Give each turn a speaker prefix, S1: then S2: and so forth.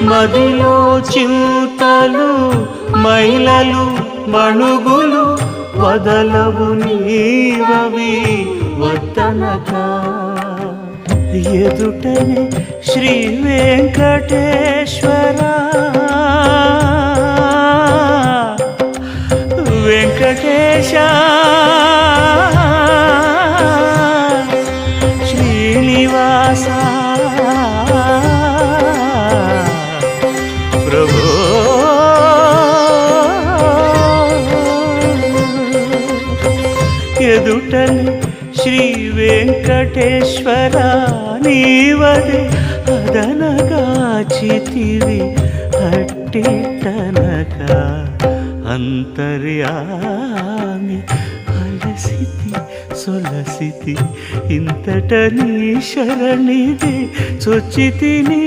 S1: మదిలో చింతలు మైలలు మణుగులు వదలవు నీవవి వద్దనక ఎదుటనే శ్రీ వెంకటేశ్వర వెంకటేశ శ్రీనివాస ప్రభు ఎదుటనే శ్రీ వెంకటేశ్వర నీవదే అదనగాచితివి అట్టిటనక అంతర్యామి అలసితి సొలసితి ఇంతట నీ శరణిదే చొచ్చితిని